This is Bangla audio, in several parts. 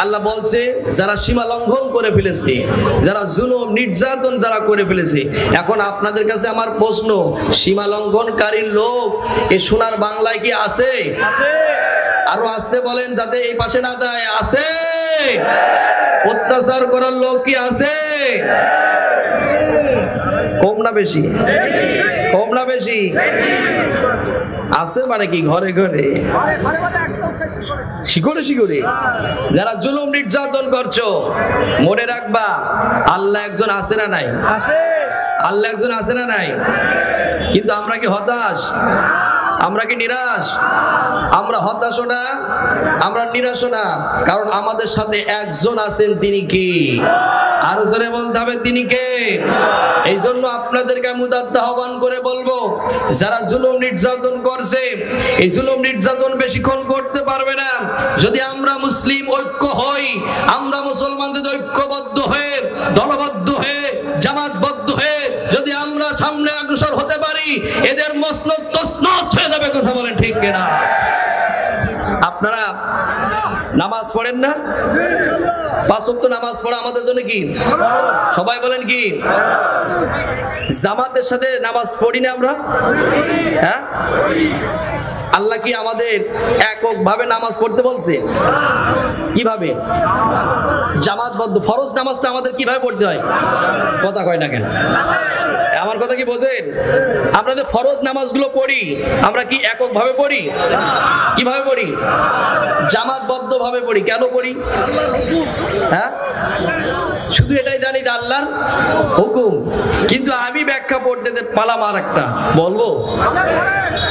আল্লাহ বলছে যারা সীমা লঙ্ঘন করে ফেলেছে, যারা জুলুম নির্যাতন যারা করে ফেলেছে, এখন আপনাদের কাছে আমার প্রশ্ন, সীমা লঙ্ঘনকারী লোক এই সোনার বাংলায় কি আছে? আরো আসতে বলেন যাতে এই পাশে না দেয়। আছে? অত্যাচার করার লোক কি আছে? কম না বেশি? কম না বেশি? আছে মানে কি ঘরে ঘরে শিকড়ে শিকড়ে যারা জুলুম নির্যাতন করছো, মনে রাখবা আল্লাহ একজন আছে না নাই? আল্লাহ একজন আছে না নাই? কিন্তু আমরা কি হতাশ? আমরা কি নিরাশ? আমরা হতাশ না, আমরা নিরাশ না, কারণ আমাদের সাথে একজন আছেন। তিনি কি? আরো জোরে বলতে হবে তিনি কে? এই জন্য আপনাদেরকে আমি উদাত্ত আহ্বান করে বলবো, যারা জুলুম নির্যাতন করছে, এই জুলুম নির্যাতন বেশিক্ষণ করতে পারবে না যদি আমরা মুসলিম ঐক্য হই। আমরা মুসলমানদের ঐক্যবদ্ধ হয়ে, দলবদ্ধ হয়ে, জামাতবদ্ধ হয়ে যদি আমরা সামনে অগ্রসর হতে পারি, এদের মসনদ তছনছ হয়ে যাবে। কথা বলেন ঠিক কিনা? আপনারা নামাজ পড়েন না? 5 ওয়াক্ত নামাজ পড়া আমাদের জন্য কি? সবাই বলেন কি? জামাতের সাথে নামাজ পড়ি না আমরা? হ্যাঁ, আল্লাহ কি আমাদের এককভাবে নামাজ পড়তে বলছে? কিভাবে? জামাতবদ্ধ ফরজ নামাজটা আমাদের কিভাবে পড়তে হয়? কথা কয় না কেন? আমার কথা কি বোঝেন? আমরা যে ফরজ নামাজগুলো পড়ি, আমরা কি এককভাবে পড়ি? কিভাবে পড়ি? জামাতবদ্ধ ভাবে পড়ি। কেন পড়ি? হ্যাঁ, শুধু এটাই জানি যে আল্লাহর হুকুম। কিন্তু আমি ব্যাখ্যা পড়তে পালাম আর একটা বলবো,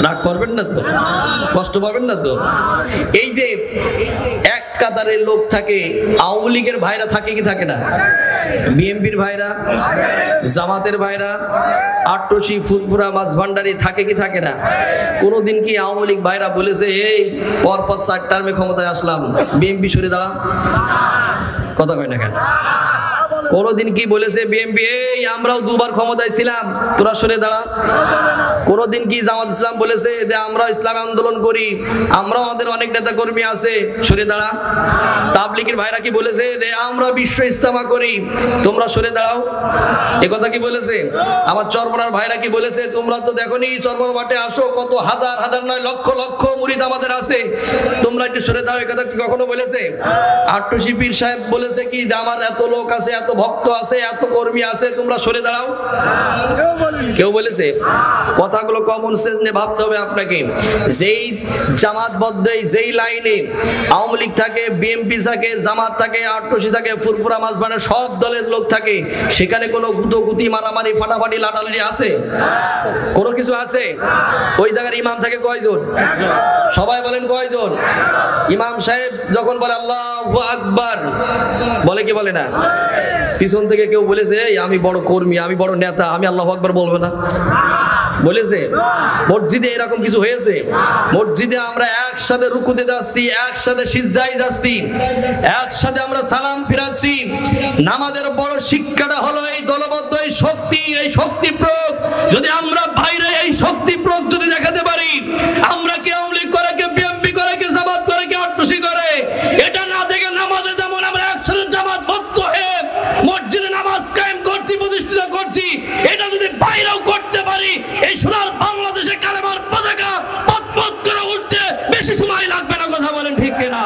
রাগ করবেন না তো? কষ্ট পাবেন না তো? এই যে এক কাতারের লোক থাকে, আওয়ামী লীগের ভাইরা থাকে কি থাকে না? বিএনপির ভাইরা, জামাতের ভাইরা, আট্টসি, ফুলপুরা, মাঝভান্ডারি থাকে কি থাকে না? কোনদিন কি আওয়ামী লীগ ভাইরা বলেছে এই পরপর 4 টার্মে ক্ষমতায় আসলাম, বিএনপি সরে দাঁড়া? কথা কয় না কেন? কোনদিন কি বলেছে বিএনপি এই আমরাও 2বার ক্ষমতায় ছিলাম, তোরা সরে দাঁড়া? কোনদিন কি জামাত ইসলাম বলেছে যে আমরা ইসলামী আন্দোলন করি, আমরাও আমাদের অনেক নেতা কর্মী আছে, সরে দাঁড়া? তাবলীগের ভাইরা কি বলেছে যে আমরা বিশ্ব ইজতেমা করি, তোমরা সরে দাঁড়াও? একথা কি বলেছে? আমার চরমনার ভাইরা কি বলেছে তোমরা তো দেখোনি চরমনার মাঠে আসো, কত হাজার হাজার নয় লক্ষ লক্ষ মুরিদ আমাদের আছে, তোমরা একটু সরে দাঁড়াও? একথা কি কখনো বলেছে? আট্টসি পীর সাহেব বলেছে কি যে আমার এত লোক আছে, এত ভক্ত আছে, এত কর্মী আছে, তোমরা সরে দাঁড়াও? কেউ বলেছে? কথাগুলো কমন সেন্স নিয়ে ভাবতে হবে আপনাকে। যেই জামাতবদ্ধ, যেই লাইনে আওয়ামী লীগ থাকে, বিএনপি থাকে, জামাত থাকে, আট্টসি থাকে, ফুরফুরা, মাঝবানে সব দলের লোক থাকে, সেখানে কোনো গুতোগুতি, মারামারি, ফাটাফাটি, লাটালাটি আছে? কোনো কিছু আছে? ওই জায়গার ইমাম থাকে কয়জন? সবাই বলেন কয়জন? ইমাম সাহেব যখন বলে আল্লাহু আকবার, বলে কি বলে না? পিছন থেকে কেউ বলেছে আমি বড় কর্মী, আমি বড় নেতা, আমি আল্লাহু আকবার বলবো না? বলেছে? মসজিদে এরকম কিছু হয়েছে? মসজিদে আমরা একসাথে রুকুতে যাচ্ছি, একসাথে সিজদায় যাচ্ছি, একসাথে আমরা সালাম ফিরাচ্ছি। নামাজের বড় শিক্ষাটা হলো এই দলবদ্ধ, এই শক্তি, এই শক্তি প্রয়োগ। যদি আমরা বাইরে এই শক্তি প্রয়োগ যদি দেখাতে পারি, আমরা কে আওয়ামী লীগ করে, কে বিএনপি করে, কে জামাত করে, কে আট্টসি করে, এটা না দেখে নামাজে যেমন আমরা একসাথে জামাতবদ্ধ হয়ে মসজিদে নামাজ কায়েম করছি, প্রতিষ্ঠিত করছি, এটা যদি বাইরেও করতে পারি, এই সোনার বাংলাদেশে কালেমার পতাকা পথ করে উঠতে বেশি সময় লাগবে না। কথা বলেন ঠিক কিনা?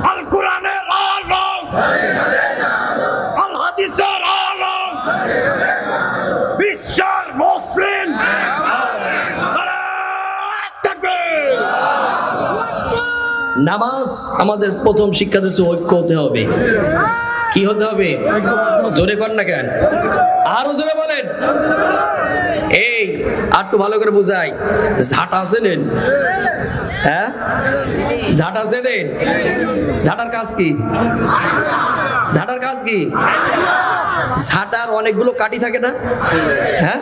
আল কোরআনের আলো, আল হাদিসের আলো, বিশ্বের মুসলিম। নামাজ আমাদের প্রথম শিক্ষা দিচ্ছে ঐক্য হতে হবে। কি হতে হবে? জোরে কর না কেন? আরো জোরে বলেন। এই আর একটু ভালো করে বুঝাই, ঝাঁটা আছে নেন? হ্যাঁ, ঝাঁটা আছে নেন? ঝাঁটার কাজ কি? ঝাঁটার কাজ কি? ঝাঁটার অনেকগুলো কাঠি থাকে না? হ্যাঁ,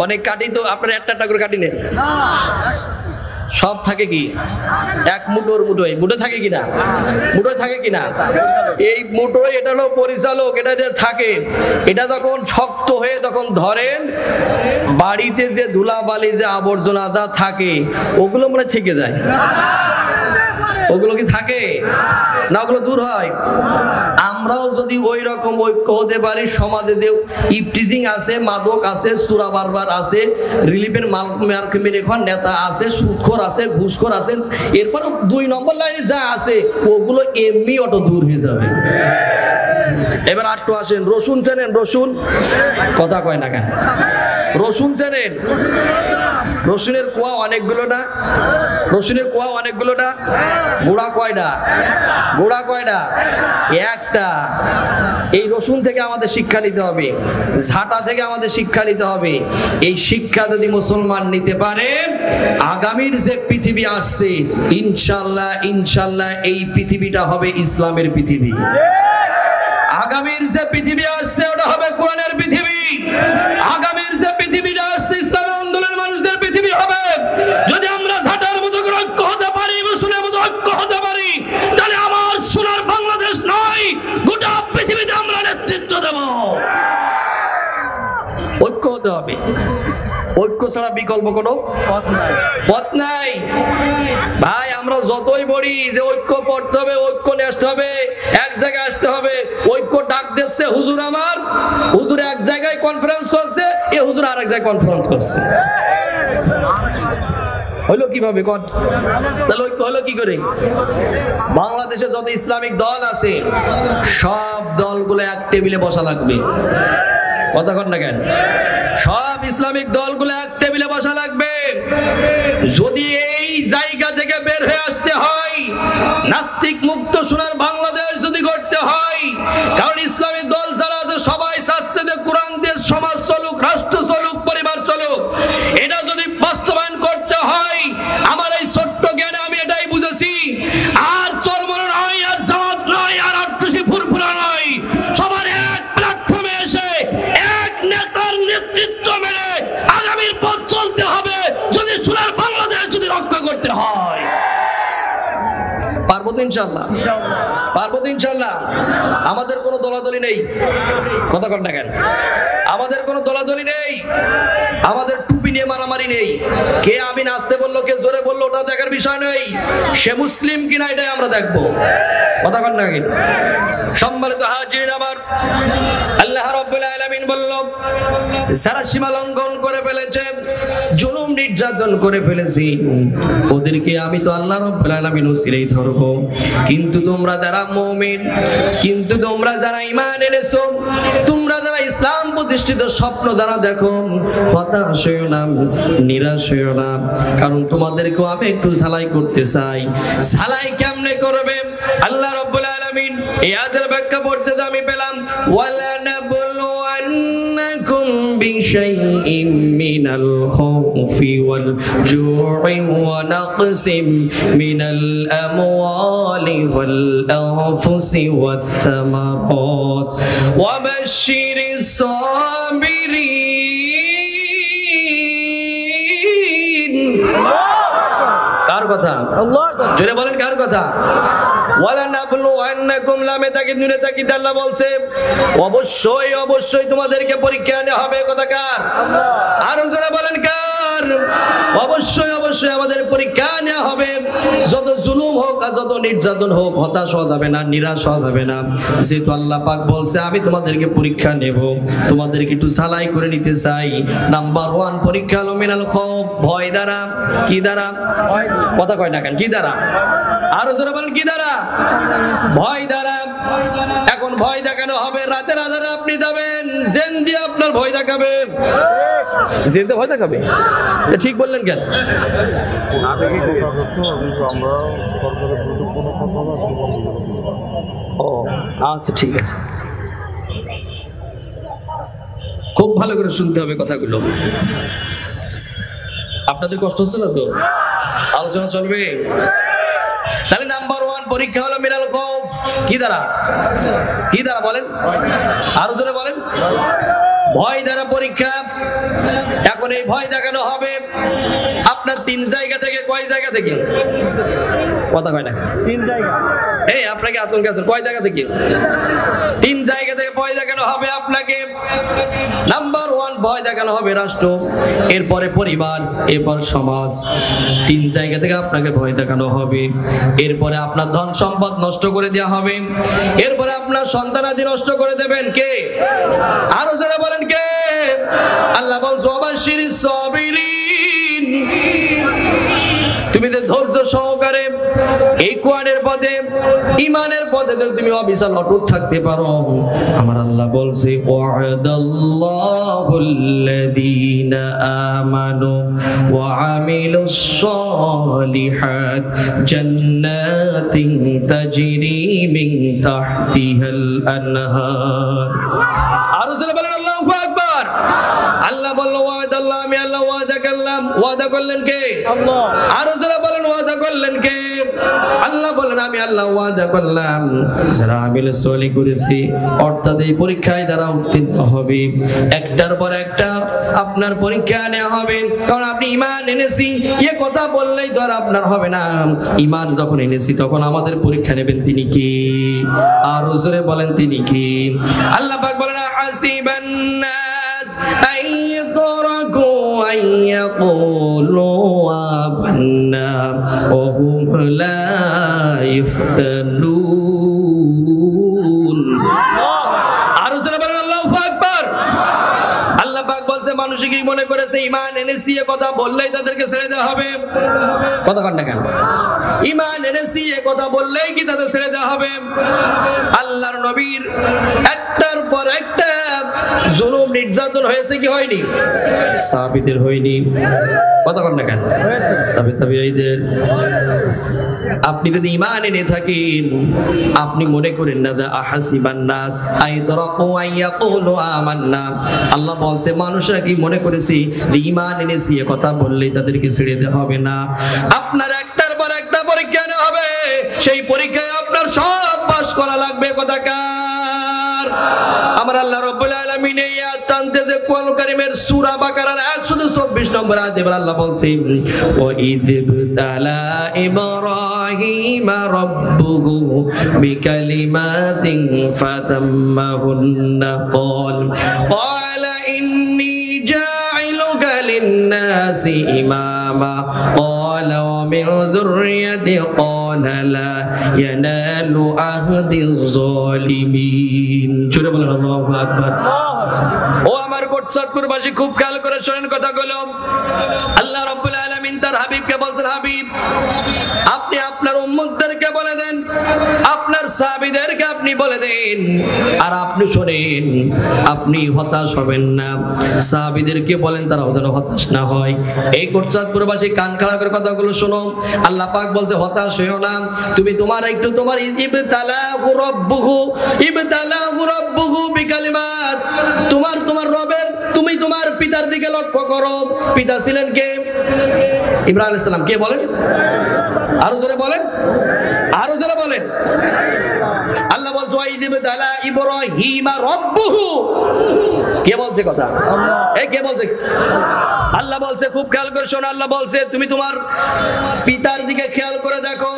অনেক কাঠি, তো আপনারা একটা একটা করে কাঠি নেন। সব থাকে কি এক মুঠোর মুঠোয়, মুঠো থাকে কিনা, মুঠোয় থাকে কিনা, এই মুঠোয় এটা হলো পরিচালক, এটা যে থাকে, এটা যখন শক্ত হয়ে তখন ধরেন, বাড়িতে যে ধুলাবালি যে আবর্জনাটা থাকে ওগুলো মনে থেকে যায়, ওগুলো কি থাকে না, ওগুলো দূর হয়। আমরাও যদি ওই রকম ঐক্য হতে পারি, সমাজে যে ইফটিজিং আছে, মাদক আছে, সুরা বারবার আছে, রিলিফের মার্কেমের এখন নেতা আছে, সুদখোর আছে, ঘুষখোর আছে, এরপর 2 নম্বর লাইনে যা আছে ওগুলো এমনি অটো দূর হয়ে যাবে। এবার আটটু আসেন, রসুন চেনেন? রসুন কথা কয় না কেন? রসুন চেনেন? রসুনের কোয়া অনেকগুলো না, রসুনের কোয়া অনেকগুলো না, গোড়া কয়টা? গোড়া কয়টা? একটা। এই রসুন থেকে আমাদের শিক্ষা নিতে হবে, ঝাঁটা থেকে আমাদের শিক্ষা নিতে হবে। এই শিক্ষা যদি মুসলমান নিতে পারে, আগামীর যে পৃথিবী আসছে ইনশাআল্লাহ, ইনশাআল্লাহ এই পৃথিবীটা হবে ইসলামের পৃথিবী। আগামীর যে পৃথিবী আসছে ওটা হবে কোরআনের পৃথিবী। আগামীর যে পৃথিবীটা আসছে ইসলামের আন্দোলনের মানুষদের পৃথিবী হবে। যদি আমরা ঝাঁটার মতো ঐক্য হতে পারি, রসুনের মতো ঐক্য হতে পারি, তাহলে আমার সোনার বাংলাদেশ নয়, গোটা পৃথিবীতে আমরা নেতৃত্ব দেব। ঐক্য হতে হবে, ঐক্য ছাড়া বিকল্প কোনো পথ নাই। ভাই আমরা যতই বলি যে ঐক্য পড়তে হবে, ঐক্য নিয়ে আসতে হবে, এক জায়গায় আসতে হবে, ঐক্য ডাক দিচ্ছে হুজুর, আমার হুজুর এক জায়গায় কনফারেন্স করছে, এ হুজুর আর এক জায়গায় কনফারেন্স করছে, হলো কিভাবে? তাহলে ঐক্য হলো কি করে? বাংলাদেশে যত ইসলামিক দল আছে সব দলগুলো এক টেবিলে বসা লাগবে। কতক্ষণ না কেন? সব ইসলামিক দলগুলো এক টেবিলে বসা লাগবে। যদি এই জায়গা থেকে বের হয়ে আসতে হয়, নাস্তিক মুক্ত সোনার বাংলাদেশ যদি গড়তে হয়, কারণ ইসলামিক দল যারা আছে সবাই চাচ্ছে যে কোরআন দিয়ে সমাজ চলুক, রাষ্ট্র চলুক, পরিবার চলুক। এটা যদি বাস্তবায়ন করতে হয়, আমার এই ছোট্ট জ্ঞানে আমি এটাই বুঝেছি, আর চরমন নয়, আর জামাত নয়, আর আট্টুসি ফুরফুরা নয়, সবার এক প্ল্যাটফর্মে এসে এক নেতার নেতৃত্ব মেনে আগামীর পথ চলতে হবে। যদি সোনার বাংলাদেশ যদি রক্ষা করতে হয়, পারবো তো ইনশাআল্লাহ, পারবো তো ইনশাআল্লাহ। আমাদের কোনো দলাদলি নেই, কথা কন না কেন? আমাদের কোনো দলাদলি নেই, আমাদের টুপি নিয়ে মারামারি নেই, কে আমি নাচতে বললো, কে জোরে বললো, ওটা দেখার বিষয় নেই, সে মুসলিম কিনা এটাই আমরা দেখবো, কথা কন না কেন? সম্মানিত হাজির আমার, আল্লাহ রাব্বুল আলামিন বলল, যারা সীমা লঙ্ঘন করে ফেলেছে, জুলুম নির্যাতন করে ফেলেছি, ওদেরকে আমি তো আল্লাহ রাব্বুল আলামিন ওসিলাই ধরবো। কিন্তু তোমরা যারা মুমিন, কিন্তু তোমরা যারা ঈমান এনেছো, তোমরা যারা ইসলাম প্রতিষ্ঠিত স্বপ্ন যারা দেখো, হতাশ হইও না, নিরাশ হইও না, কারণ তোমাদেরকেও আমি একটু ঝালাই করতে চাই। ঝালাই কেমনে করবে? আল্লাহ রাব্বুল আলামিন এই আয়াতের ব্যাখ্যা পড়তে আমি পেলাম, ওয়ালা নাবলুওয়ান্নাকুম বিশাইইম মিনাল খাউফি ওয়াল জু'i ওয়া নাকসিম মিনাল আমওয়ালি ওয়াল আনফুসি ওয়াত থামারাত ওয়া বাশশিরিস সাবিরিন। কার কথা? আল্লাহর কথা। জোরে বলেন কার কথা? ওয়ালা নাবলুওয়ান্নাকুম, লামে তাকিদ নুনে তাকিদ আল্লাহ বলছে অবশ্যই অবশ্যই তোমাদেরকে পরীক্ষা নেওয়া হবে। কথা কার? আল্লাহ। আর জোরে বলেন কার? অবশ্যই অবশ্যই আমাদের পরীক্ষা নেওয়া হবে। যত জুলুম হোক আর যত নির্যাতন হোক, হতাশ হওয়া যাবে না, নিরাশ হওয়া যাবে না। যেহেতু আল্লাহ পাক বলছে আমি তোমাদেরকে পরীক্ষা নেব, তোমাদেরকে একটু ঝালাই করে নিতে চাই। নাম্বার 1 পরীক্ষা হলো মিনাল খাউফ, ভয় দ্বারা। কি দ্বারা? কথা কয় না কেন? কি দ্বারা? আরো জোরে বলেন কি দ্বারা? ভয় দ্বারা। এখন ভয় দেখানো হবে, রাতের আধারে আপনি যাবেন, জেন দিয়ে আপনার ভয় দেখাবে, জেনতে ভয় দেখাবে। ঠিক বললেন কেন? ও আচ্ছা ঠিক আছে, খুব ভালো করে শুনতে হবে কথাগুলো। আপনাদের কষ্ট হচ্ছে না তো? আলোচনা চলবে। তাহলে নাম্বার 1 পরীক্ষা হলো মিনাল খাউফ। কি দ্বারা? কি দ্বারা বলেন? আরো জোরে বলেন। ভয় দ্বারা পরীক্ষা। এখন এই ভয় দেখানো হবে আপনার 3 জায়গা থেকে। কয় জায়গা থেকে? কথা কয় না? 3 জায়গা। এই আপনাকে আতঙ্ক আছে কয় জায়গা থেকে? 3 জায়গা থেকে ভয় দেখানো হবে আপনাকে। নাম্বার 1 ভয় দেখানো হবে রাষ্ট্র, এরপরে পরিবার, এরপর সমাজ। 3 জায়গা থেকে আপনাকে ভয় দেখানো হবে। এরপরে আপনার ধন সম্পদ নষ্ট করে দেওয়া হবে। এরপরে আপনার সন্তানাদি নষ্ট করে দেবেন কে? আরো যারা বলেন কে? আল্লাহ বলছে ওয়াবাশশিরিস সাবিরিন। তুমি যে ধৈর্য সহকারে এই কোরআনের পথে, ঈমানের পথে তুমি অবিচল অটুট থাকতে পারো, আমার আল্লাহ বলছে ওয়া'দাল্লাহুল্লাযীনা আমানু ওয়া আমিলুস সালিহাত জান্নাতিন তাজরি মিন তাহতিহাল আনহার। আরো জোরে বলেন আল্লাহু আকবার। আল্লাহ বলল ওয়া'দাল্লাহ, আমি আল্লাহ ওয়াদা করলাম। ওয়াদা করলেন কে? আল্লাহ। আরো যারা বলেন ওয়াদা করলেন কে? আল্লাহ বলেন আমি আল্লাহ ওয়াদা করলাম যারা আমিল সলিহ করেছে, অর্থাৎ এই পরীক্ষায় যারা উত্তীর্ণ হবে, একটার পর একটা আপনার পরীক্ষা নেওয়া হবে। কারণ আপনি ঈমান এনেছি এ কথা বললেই তো আর আপনার হবে না। ঈমান যখন এনেছি তখন আমাদের পরীক্ষা নেবেন তিনি কি? আর জোরে বলেন তিনি কি? আল্লাহ পাক বলেন হাসিবান নাস আইয়ুতরাকু আইয়াকুলু আমান্না ওয়া হুম লা ইফতানুন। আরো যারা বলেন আল্লাহু আকবার। আল্লাহ পাক বলছে মানুষ কি মনে করেছে ঈমান এনেছি এ কথা বললেই তাদেরকে ছেড়ে দেওয়া হবে? কথা কন না কেন? ঈমান এনেছি এ কথা বললেই কি তাদের ছেড়ে দেওয়া হবে? আল্লাহর নবীর একটার পর একটা জুলুম নির্যাতন হয়েছে কি হয়নি? সাহাবীদের হয়নি? কথা কন না কেন? তাবেঈদের। আপনি যদি ঈমান এনে থাকেন, আপনি মনে করেন না যে আহাসিবান নাস আইতরাকু আইয়াকুলু আমান্না। আল্লাহ বলছে মানুষরা কি মনে করেছে যে ঈমান এনেছি এ কথা বললেই তাদেরকে ছেড়ে দেওয়া হবে না। আপনার একটার পর একটা পরীক্ষা নেওয়া হবে, সেই পরীক্ষায় আপনার সব পাস করা লাগবে। কথা কার? আমার আল্লাহ রাব্বুল আলামিন এই আয়াত টানতে যে কোরআন কারীমের সূরা বাকারার 124 নম্বর আয়াতে আল্লাহ বলছেন ওয়া ইযবতালা ইব্রাহিমা রাব্বুহু বিকালিমাতিন ফাতাম্মাহুন্না ক্বালা ইন্নী জা'iলুকা লিন-নাসি ইমামা ক্বালা ওয়া মিন যুররিয়াতি ক্বালা লা ইয়ানালু আহদিয যালিমিন। জোরে বলেন আল্লাহু আকবার। ও আমার কোটচাঁদপুরবাসী খুব খেয়াল করে শোনেন কথাগুলো। আল্লাহ রাব্বুল আলামিন তার হাবিবকে বলছেন হাবিব আপনি আপনার উম্মতদেরকে বলে দেন, আপনার সাহাবীদেরকে আপনি বলে দেন, আর আপনি শোনেন, আপনি হতাশ হবেন না। সাহাবীদেরকে বলেন তারাও যেন হতাশ না হয়। এই কোটচাঁদপুরবাসী কান খাড়া করে কথাগুলো শোনো। আল্লাহ পাক বলছে হতাশ হইও না, তুমি তোমার ইবতালাহু রাব্বুহু বিকালিমাত। তোমার রবের, তুমি তোমার পিতার দিকে লক্ষ্য করো। পিতা ছিলেন কে? ইব্রাহিম আলাইহিস সালাম। কে বলেন? আরো জোরে বলেন, আরো জোরে বলেন। আল্লাহ বলছে ওয়াইযবতালা ইব্রাহিমা রাব্বুহু। কে বলছে কথা? এই কে বলছে? আল্লাহ বলছে খুব খেয়াল করে শোনো। আল্লাহ বলছে তুমি তোমার পিতার দিকে খেয়াল করে দেখো,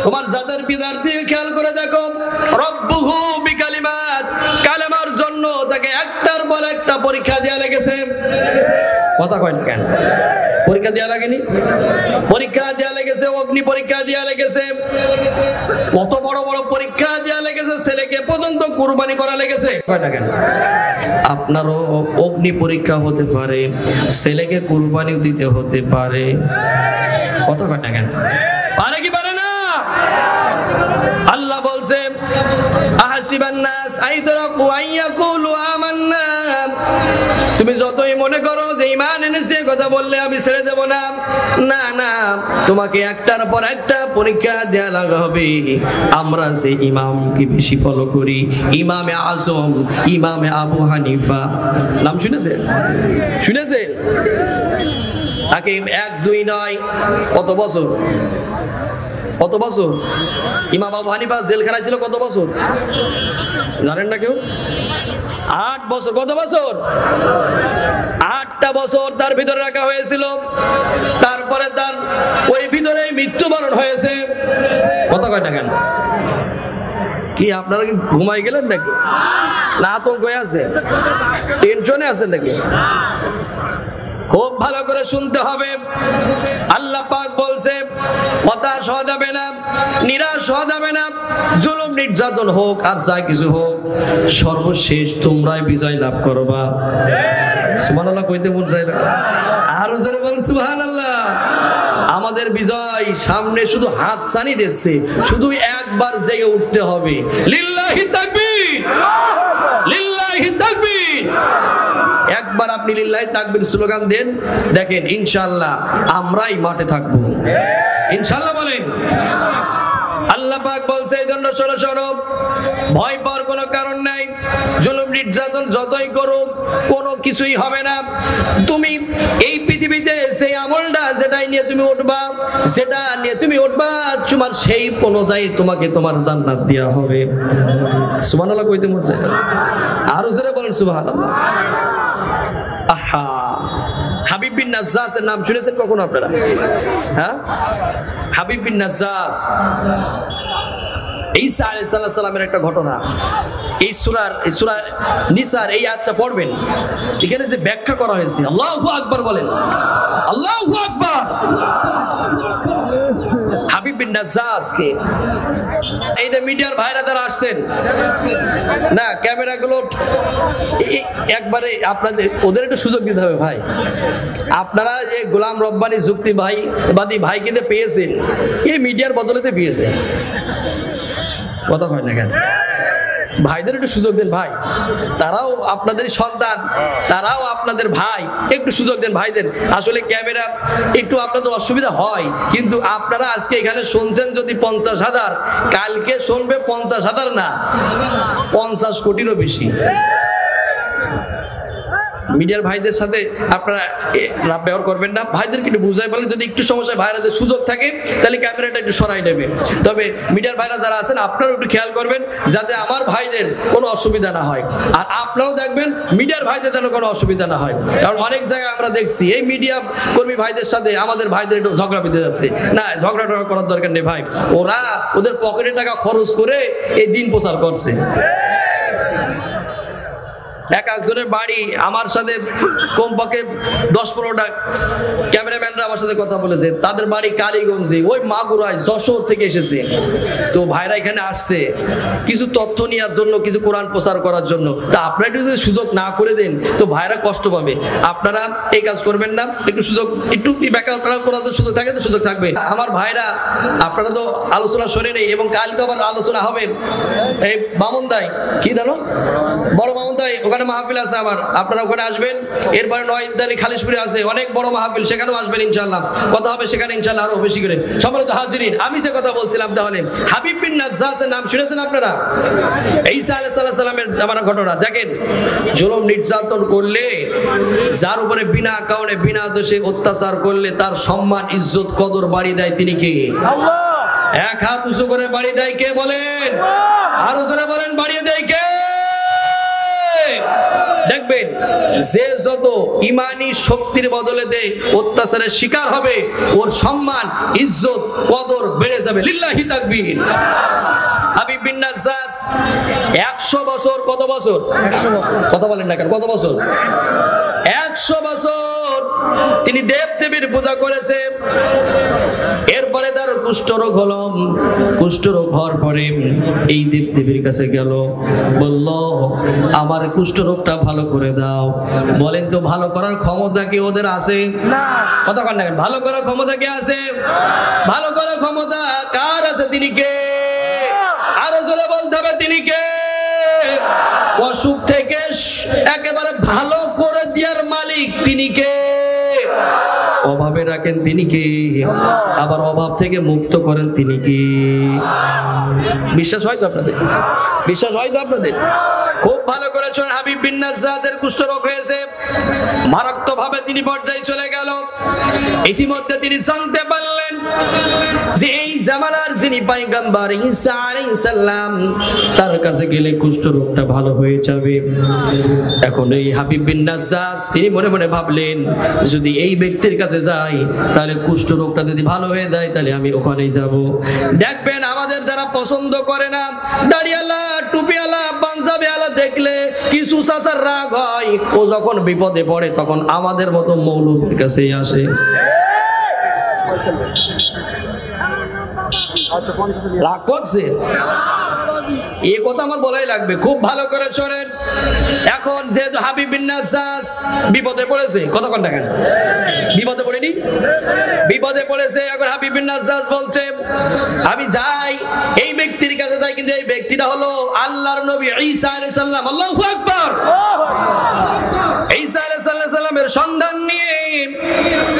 তোমার জাতের পিতার দিকে খেয়াল করে দেখো। রাব্বুহু বিকালিমাত, কালেমার জন্য তাকে একটার পর একটা পরীক্ষা দেয়া লেগেছে। কথা কয় না কেন? পরীক্ষা দেয়া লাগেনি? পরীক্ষা দেয়া লেগেছে, অগ্নি পরীক্ষা দেয়া লেগেছে, কত বড় বড় পরীক্ষা দেয়া লেগেছে, ছেলেকে পর্যন্ত কুরবানি করা লেগেছে। কয় না কেন? আপনারও অগ্নি পরীক্ষা হতে পারে, ছেলেকে কুরবানি দিতে হতে পারে। কত কয় না কেন? পারে কি পারে না? আল্লাহ বলছে আহাসিবান নাস আইতরাকু আইয়াকুলু আমান্না। তুমি যতই মনে করো যে ঈমান এনেছি কথা বললে আমি ছেড়ে দেব না, না না, তোমাকে একটার পর একটা পরীক্ষা দেয়া লাগা হবে। আমরা যে ইমামকে বেশি ফলো করি, ইমামে আজম, ইমামে আবু হানিফা, নাম শুনেছেন? শুনেছেন? তাকে 1 2 নয়, কত বছর কত বছর? ইমাম আবু হানিফা জেলখানায় ছিল কত বছর জানেন না কেউ? 8 বছর। কত বছর? 8টা বছর তার ভিতরে রাখা হয়েছিল। তারপরে তার ওই ভিতরে মৃত্যুবরণ হয়েছে। কথা কয় না কেন? কি আপনারা কি ঘুমাই গেলেন নাকি? না আতঙ্ক হয়ে আছে, টেনশনে আছেন নাকি? খুব ভালো করে শুনতে হবে। আল্লাহ পাক বলছে হতাশ হওয়া যাবে না, নিরাশ হওয়া যাবে না। জুলুম নির্যাতন হোক আর যা কিছু হোক, সর্বশেষ তোমরাই বিজয় লাভ করবা। সুবহানাল্লাহ কইতে মন চাই না? আরো জোরে বলুন সুবহানাল্লাহ। আমাদের বিজয় সামনে, শুধু হাত ছানি দিচ্ছে, শুধু একবার জেগে উঠতে হবে। লিল্লাহি তাকবীর, লিল্লাহি তাকবীর। একবার আপনি লিল্লাহি তাকবীর স্লোগান দেন, দেখেন ইনশাআল্লাহ আমরাই মাঠে থাকবো। ইনশাআল্লাহ বলেন। আল্লাহ পাক বলছে এই জন্য শোনো, ভয় পাওয়ার কোনো কারণ নাই। জুলুম নির্যাতন যতই করুক কোনো কিছুই হবে না। তুমি এই পৃথিবীতে সেই আমলটা যেটাই নিয়ে তুমি উঠবা, যেটা নিয়ে তুমি উঠবা, তোমার সেই অনুযায়ী তোমাকে তোমার জান্নাত দেওয়া হবে। সুবহানাল্লাহ কইতে মন চায়? আরো জোরে বলেন সুবহানাল্লাহ। আহা, হাবিব বিন নাজ্জাসের নাম শুনেছেন কখনো আপনারা? হ্যাঁ, হাবিব বিন নাজ্জাস। ঈসা আলাইহিস সালামের একটা ঘটনা। এই সূরা নিসার এই আয়াতটা পড়বেন, এখানে যে ব্যাখ্যা করা হয়েছে, আল্লাহু আকবার বলেন, আল্লাহু আকবার। হাবিব বিন নাজ্জাসকে এই যে মিডিয়ার ভাইরা যারা আসছেন না, ক্যামেরাগুলো একবারে আপনাদের ওদের একটু সুযোগ দিতে হবে ভাই। আপনারা যে গোলাম রব্বানী যুক্তিবাদী ভাইকে পেয়েছেন, এই মিডিয়ার বদলেতে পেয়েছেন। কথা হয় না কেন? ভাইদের একটু সুযোগ দেন ভাই, তারাও আপনাদের সন্তান, তারাও আপনাদের ভাই, একটু সুযোগ দেন ভাইদের। আসলে ক্যামেরা একটু আপনাদের অসুবিধা হয়, কিন্তু আপনারা আজকে এখানে শুনছেন যদি 50,000, কালকে শুনবে 50,000 না 50 কোটিরও বেশি। মিডিয়ার ভাইদের সাথে আপনারা ব্যবহার করবেন না, ভাইদেরকে একটু বুঝাই বলেন। যদি একটু সমস্যা ভাইরাদের সুযোগ থাকে তাহলে ক্যামেরাটা একটু সরাই নেবে। তবে মিডিয়ার ভাইরা যারা আছেন আপনারা একটু খেয়াল করবেন যাতে আমার ভাইদের কোনো অসুবিধা না হয়, আর আপনারাও দেখবেন মিডিয়ার ভাইদের যেন কোনো অসুবিধা না হয়। কারণ অনেক জায়গায় আমরা দেখছি এই মিডিয়া কর্মী ভাইদের সাথে আমাদের ভাইদের একটু ঝগড়া বেঁধে যাচ্ছে। না, ঝগড়া করার দরকার নেই ভাই, ওরা ওদের পকেটে টাকা খরচ করে এই দিন প্রচার করছে। একজনের বাড়ি আমার সাথে কমপক্ষে 10-15টা ক্যামেরাম্যানরা আমার সাথে কথা বলেছে, তাদের বাড়ি কালীগঞ্জে, ওই মাগুরায়, যশোর থেকে এসেছে। তো ভাইরা এখানে আসছে কিছু তথ্য নেওয়ার জন্য, কিছু কোরআন প্রচার করার জন্য। তা আপনারা একটু যদি সুযোগ না করে দেন তো ভাইরা কষ্ট পাবে। আপনারা এই কাজ করবেন না, একটু সুযোগ, একটু ব্যাখ্যা করার সুযোগ থাকে তো সুযোগ থাকবে। আমার ভাইরা আপনারা তো আলোচনা শোনে নেই, এবং কালকে আবার আলোচনা হবে এই বামনদাই, কি জানো বড় বামনদাই, ওখানে মাহফিল আছে আমার, আপনারা ওখানে আসবেন। এরপরে নয়দালি খালিশপুরে আছে অনেক বড় মাহফিল, সেখানেও আসবেন ইনশাআল্লাহ। কথা হবে সেখানে ইনশাআল্লাহ আরো বেশি করে। সম্মানিত হাজিরিন, আমি যে কথা বলছিলাম, তাহলে হাবিব বিন নাজ্জাসের নাম শুনেছেন আপনারা? ঈসা আলাইহিস সালামের জামানার ঘটনা। দেখেন, জুলুম নির্যাতন করলে, যার উপরে বিনা কারণে বিনা দোষে অত্যাচার করলে তার সম্মান, ইজ্জত, কদর বাড়িয়ে দেয় তিনি কে? আল্লাহ। এক হাত উঁচু করে বাড়িয়ে দেয় কে বলেন? আরো জোরে বলেন, বাড়িয়ে দেয় কে? দেখবেন যে যত ইমানি শক্তির বদলেতে অত্যাচারের শিকার হবে, ওর সম্মান, ইজ্জত, কদর বেড়ে যাবে। লিল্লাহি তাকবীর। হাবিব বিন নাজ্জাস 100 বছর, কত বছর? 100 বছর। কথা বলেন না কেন? কত বছর? 100 বছর তিনি দেব দেবীর পূজা করেছে। এরপরে তার কুষ্ঠরোগ হলো। কুষ্ঠরোগ হওয়ার পরে এই দেব দেবীর কাছে গেল, বলল আমার কুষ্ঠরোগটা ভালো করে দাও। বলেন তো ভালো করার ক্ষমতা কি ওদের আছে? না। কথা বলেন না কেন? ভালো করার ক্ষমতা কি আছে? ভালো করার ক্ষমতা কার আছে? তিনি কে? আরো জোরে বলতে হবে, তিনি কে? অসুখ থেকে একেবারে ভালো করে দেওয়ার মালিক তিনি কে? অভাবে রাখেন তিনি কে? আবার অভাব থেকে মুক্ত করেন তিনি কে? বিশ্বাস হয় তো আপনাদের? বিশ্বাস হয় তো আপনাদের? খুব ভালো করেছেন। হাবিব বিন নাজ্জাসের কুষ্ঠরোগ হয়েছে, মারাত্মকভাবে তিনি পর্যায়ে চলে গেল। ইতিমধ্যে তিনি জানতে পারলেন যে এই জামানার যিনি পয়গম্বর ঈসা আলাইহিস সালাম তার কাছে গেলে কুষ্ঠ রোগটা ভালো হয়ে যাবে। এখন এই হাবিব বিন নাজ্জাস তিনি মনে মনে ভাবলেন, যদি এই ব্যক্তির কাছে যাই তাহলে কুষ্ঠ রোগটা যদি ভালো হয়ে যায় তাহলে আমি ওখানেই যাব। দেখবেন আমাদের যারা পছন্দ করে না, দাড়িওয়ালা, টুপিওয়ালা, পাঞ্জাবিওয়ালা দেখলে কিছু চাচার রাগ হয়, ও যখন বিপদে পড়ে তখন আমাদের মতো মৌলবীর কাছেই আসে। রাগ করছে, এই কথা আমার বলাই লাগবে, খুব ভালো করে শোনেন। এখন যেহেতু হাবিব বিন নাজ্জাস বিপদে পড়েছে, কতক্ষণ দেখেন বিপদে পড়েনি, বিপদে পড়েছে। এখন হাবিব বিন নাজ্জাস বলছে আমি যাই এই ব্যক্তির কাছে যাই, কিন্তু এই ব্যক্তিটা হলো আল্লাহর নবী ঈসা আলাইহিস সালাম। আল্লাহু আকবার। ঈসা আলাইহিস সালামের সন্ধান নিয়ে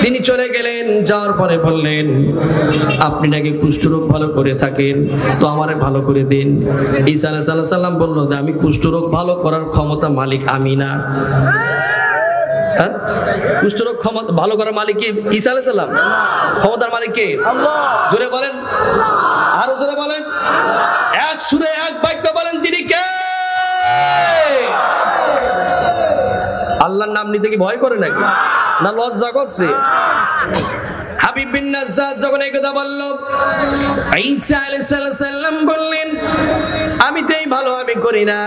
তিনি চলে গেলেন। যাওয়ার পরে বললেন, আপনি নাকি কুষ্ঠরোগ ভালো করে থাকেন, তো আমারে ভালো করে দিন। ঈসা আলাইহিস সালাম বলল যে আমি কুষ্ঠরোগ ভালো করার ক্ষমতা মালিক আমি না। কুষ্ঠরোগ ক্ষমতা ভালো করার মালিক কি ঈসা আলাইহিস সালাম? ক্ষমতার মালিক কে? আল্লাহ। জোরে বলেন, আরো জোরে বলেন, এক সুরে এক বাক্য বলেন, তিনি কে? আল্লাহর নাম নিতে কি ভয় করে নাকি, না লজ্জা করছে? হাবিব বিন নাজ্জাস যখন এই কথা বলল, ঈসা আলাইহিস সালাম বললেন, আমি তো এই ভালো আমি করি না,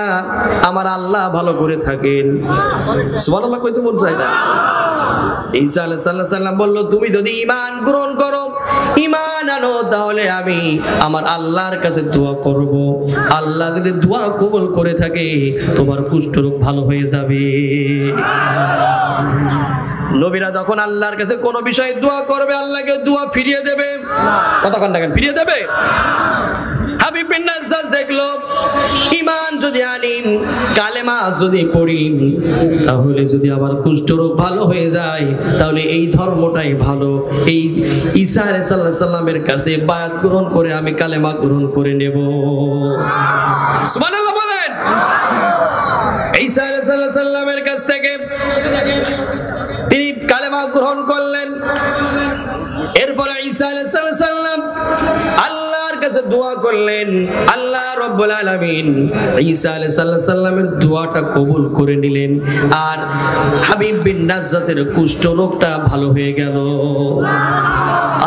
আমার আল্লাহ ভালো করে থাকেন। সুবহানাল্লাহ কইতে মন চায় না? ঈসা আলাইহিস সালাম বলল, তুমি যদি ঈমান গ্রহণ করো, ঈমান আনো, তাহলে আমি আমার আল্লাহর কাছে দোয়া করব। আল্লাহ যদি দোয়া কবুল করে থাকে তোমার কুষ্ঠরোগ ভালো হয়ে যাবে। নবীরা যখন আল্লাহর কাছে কোনো বিষয়ে দোয়া করবে, আল্লাহকে দোয়া ফিরিয়ে দেবে। কতক্ষণ দেখেন ফিরিয়ে দেবে। হাবিব বিন নাজ্জাস দেখলো, ঈমান যদি আনি, কালেমা যদি পড়ি, তাহলে যদি আবার কুষ্ঠরোগ ভালো হয়ে যায়, তাহলে এই ধর্মটাই ভালো। এই ঈসা আলাইহিস সালামের কাছে বায়াত গ্রহণ করে আমি কালেমা গ্রহণ করে নেব। সুবহানাল্লাহ বলেন। ঈসা আলাইহিস সালামের কাছ থেকে তিনি কালেমা গ্রহণ করলেন। এরপরে ঈসা আলাইহিস সালাম আল্লাহর কাছে দোয়া করলেন। আল্লাহ রাব্বুল আলামিন ঈসা আলাইহিস সালামের দোয়াটা কবুল করে নিলেন, আর হাবিব বিন নাজ্জাসের কুষ্ঠ রোগটা ভালো হয়ে গেল।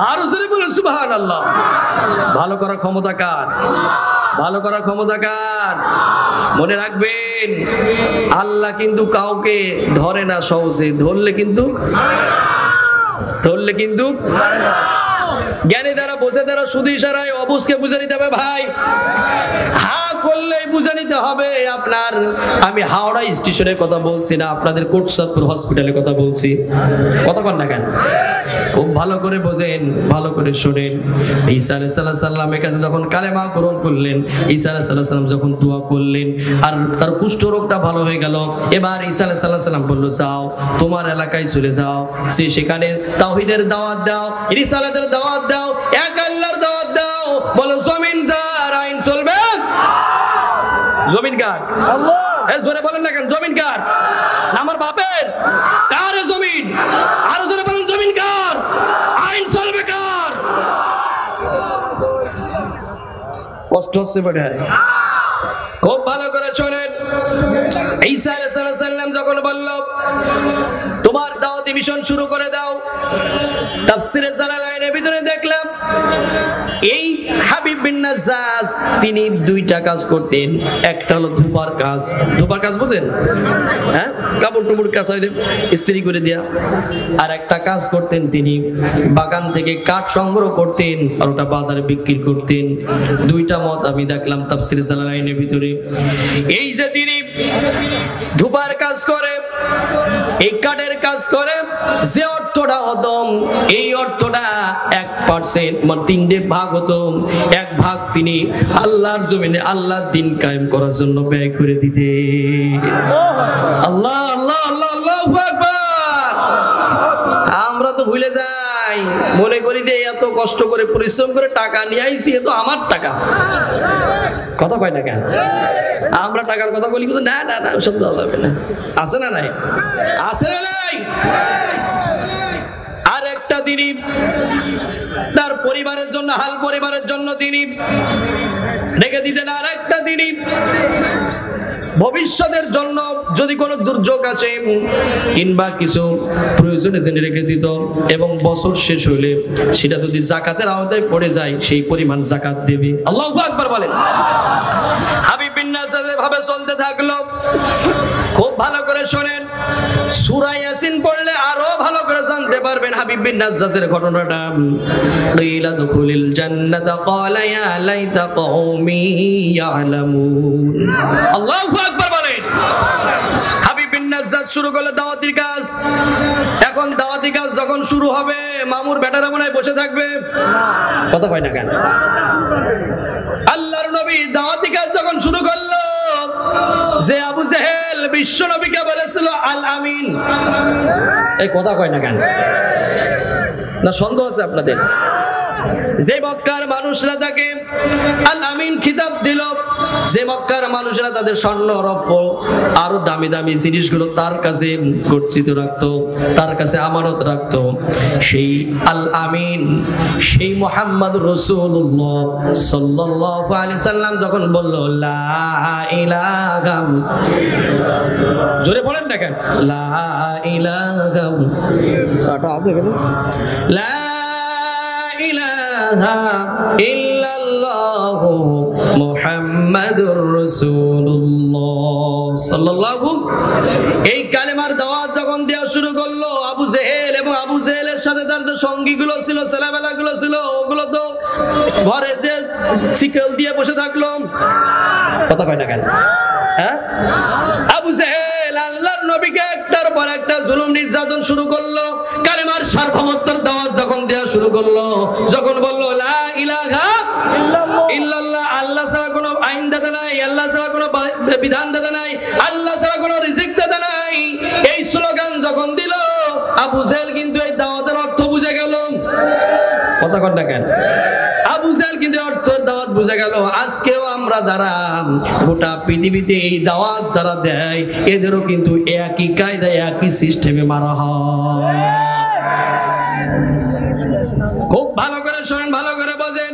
আর জোরে বলুন সুবহানাল্লাহ। ভালো করার ক্ষমতা কার? ভালো করার ক্ষমতা কার? মনে রাখবেন, আল্লাহ কিন্তু কাউকে ধরে না সহজে, ধরলে কিন্তু জ্ঞানী দ্বারা, বোঝে দ্বারা, শুধু ইশারায় অবুঝকে বুঝে নিতে হবে। ভাই হা করলেই বুঝে নিতে হবে আপনার। আমি হাওড়া স্টেশনের কথা বলছি না, আপনাদের কোটচাঁদপুর হসপিটালের কথা বলছি। কতক্ষণ দেখেন, খুব ভালো করে বোঝেন, ভালো করে শোনেন। ঈসা আলাইহিস সালামের কাছে যখন কালেমা গ্রহণ করলেন, ঈসা আলাইহিস সালাম যখন দোয়া করলেন আর তার কুষ্ঠ রোগটা ভালো হয়ে গেল, এবার ঈসা আলাইহিস সালাম বলল, যাও তোমার এলাকায় চলে যাও, সেখানে তাওহীদের দাওয়াত দাও, রিসালাতের দাওয়াত দাও, এক আল্লাহর দাওয়াত দাও। বলো জমিন যার আইন চলবে। জমিন কার? আল্লাহ। জোরে বলেন না কেন, জমিন কার? আমার বাপের। কার জমিন? আরো জোরে বলেন, জমিন কার? আইন চলবে কার? কষ্ট হচ্ছে বেটা, খুব ভালো করে শোনেন। ঈসা আলাইহিস সালাম যখন বলল, তোমার দাওয়াতি মিশন শুরু করে দাও, তাফসীরে জালালাইনের ভিতরে দেখলাম এই হাবিব বিন নাজ্জাস তিনি দুইটা কাজ করতেন। একটা হলো ধূপার কাজ। ধূপার কাজ বুঝেন? হ্যাঁ, কাপড় টুপড় কাঁচা ইস্ত্রি করে দেয়া। আর একটা কাজ করতেন, তিনি বাগান থেকে কাঠ সংগ্রহ করতেন আর ওটা বাজারে বিক্রি করতেন। দুইটা মত আমি দেখলাম তাফসীরে জালালাইনের ভিতরে। এই যে তিনি ধূপার কাজ করে, এই কাঠের কাজ করে, যে অর্থটা হতো, এই অর্থটা 1% মানে 3 ভাগ হতো। 1 ভাগ তিনি আল্লাহর জমিনে আল্লাহর দ্বীন কায়েম করার জন্য ব্যয় করে দিতে। আল্লাহ আল্লাহ আল্লাহ আল্লাহু আকবার। আমরা তো ভুলে যাই, মনে করি যে এত কষ্ট করে পরিশ্রম করে টাকা নিয়ে আইছি, এ তো আমার টাকা। কথা কয় না কেন? আমরা টাকার কথা বলি, কিন্তু না না না, ওসব দেওয়া যাবে না। আছে না নাই? আছে না নাই? আর একটা একটা দিনই, তার পরিবারের জন্য, হাল পরিবারের জন্য তিনি রেখে দিতেন আর একটা দিনই। ভবিষ্যতের জন্য যদি কোনো দুর্যোগ আসে কিংবা কিছু প্রয়োজনে তিনি রেখে দিত, এবং বছর শেষ হলে সেটা যদি যাকাতের আওতায় পড়ে যায় সেই পরিমাণ যাকাত দেবে। আল্লাহু আকবার বলেন। হাবিব বিন নাসার ভাবে চলতে থাকলো। খুব ভালো করে শোনেন, সূরা ইয়াসিন পড়লে আরো ভালো করে জানতে পারবেন হাবিব বিন নাসারের ঘটনাটা। কিলা দুখুলিল জান্নাতা ক্বালা ইয়া লাইতা কওমি ইয়ালামুন। আল্লাহু আকবার বলেন। হাবিব বিন নাসার শুরু করলো দাওয়াতির কাজ। এখন দাওয়াতি কাজ যখন শুরু হবে, মামুর বেটারা মনে হয় বসে থাকবে, কথা কয় না কেন? আল্লাহর নবী দাওয়াতি কাজ যখন শুরু করলো, যে আবু জেহেল বিশ্ব নবীকে বলেছিল আল আমিন, এই কথা কয় না কেন? না সন্দেহ আছে আপনাদের? যে মক্কার মানুষরা তাকে আল আমিন খিতাব দিল, যে মক্কার মানুষরা তাদের স্বর্ণ রৌপ্য আরো দামি দামি জিনিসগুলো তার কাছে গচ্ছিত রাখতো, তার কাছে আমানত রাখতো, সেই আল আমিন, সেই মুহাম্মদ রাসূলুল্লাহ সাল্লাল্লাহু আলাইহি সাল্লাম যখন বলল লা ইলাহা, জোরে বলেন না কেন? লা ইলাহা, সাটা আছে কেন? লা ইলাহা ইল্লাল্লাহু মুহাম্মাদুর রাসূলুল্লাহ সাল্লাল্লাহু, এই কালেমার দাওয়াত যখন দেওয়া শুরু করলো, আবু জেহেল এবং আবু জেহেলের সাথে তার যে সঙ্গীগুলো ছিল, ছেলেবেলাগুলো ছিল, ওগুলো তো ঘরে শিকল দিয়ে বসে থাকলো, কথা কয় না কেন? হ্যাঁ, আবু জেহেল আল্লাহর নবীকে একটার পর একটা জুলুম নির্যাতন শুরু করলো। কালেমার সার্বভৌমত্বের দাওয়াত যখন দেওয়া শুরু করলো, যখন বললো লা ইলাহা ইল্লাল্লাহ, আল্লাহ ছাড়া কোনো আইন দাতা নাই, আল্লাহ ছাড়া কোনো বিধান দাতা নাই, আল্লাহ ছাড়া কোনো রিজিক দাতা নাই, এই স্লোগান যখন দিল, আবু জেহেল কিন্তু এই দাওয়াতের অর্থ বুঝে গেল, কথা কন না কেন? আবু জেহেল কিন্তু অর্থের দাওয়াত বুঝে গেল। আজকেও আমরা যারা গোটা পৃথিবীতে এই দাওয়াত যারা দেয়, এদেরও কিন্তু একই কায়দায় একই সিস্টেমে মারা হয়। খুব ভালো করে শোনেন, ভালো করে বোঝেন।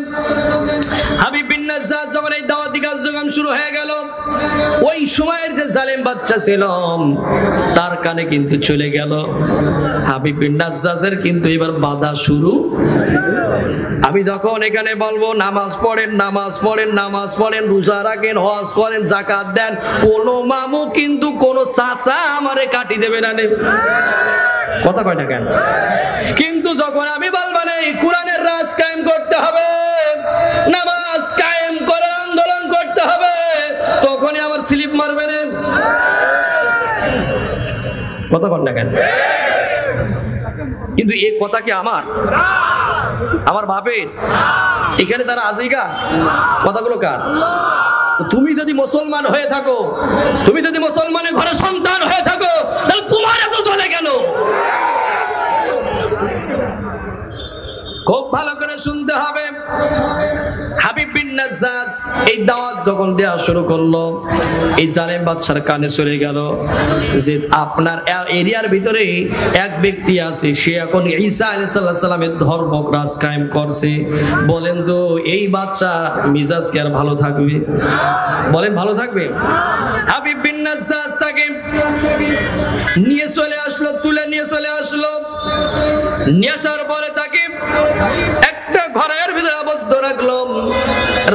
হাবিব বিন নাজ্জার যখন এই দাওয়াতি কার্যক্রম শুরু হয়ে গেল, ওই সময়ের যে জালেম বাচ্চা ছিল তার কানে কিন্তু চলে গেল হাবিব বিন নাজ্জারের কিন্তু এবার বাধা শুরু। আমি যখন এখানে বলবো নামাজ পড়েন, নামাজ পড়েন, নামাজ পড়েন, রোজা রাখেন, হজ করেন, যাকাত দেন, কোন মামু কিন্তু কোন চাচা আমারে কাটি দেবে না, কথা কয় না কেন? কিন্তু যখন আমি বলবো না এই কোরআনের রাজ কায়েম করতে হবে, নামাজ কায়েম করে আন্দোলন করতে হবে, তখনই আমার স্লিপ মারবে না, কথা কয় না কেন? কিন্তু এই কথা কি আমার বাপের? এখানে তারা আজিকা কথাগুলো কার? তুমি যদি মুসলমান হয়ে থাকো, তুমি যদি মুসলমানের ঘরে সন্তান হয়ে থাকো, তাহলে তোমার এত চলে কেন? খুব ভালো করে শুনতে হবে। হাবিব বিন নাজ্জার এই দাওয়াত যখন দেওয়া শুরু করলো, এই জালেম বাদশার কানে চলে গেল যে আপনার এরিয়ার ভিতরে এক ব্যক্তি আছে, সে এখন ঈসা আলাইহিস সালামের ধর্ম রাজ কায়েম করছে। বলেন তো এই বাদশা মিজাজ কি আর ভালো থাকবে? বলেন ভালো থাকবে? হাবিব বিন নাজ্জার তাকে নিয়ে চলে আসলো, তুলে নিয়ে চলে আসলো। নিয়ে আসার পরে তাকে একটা ঘরের ভিতরে আবদ্ধ রাখলো।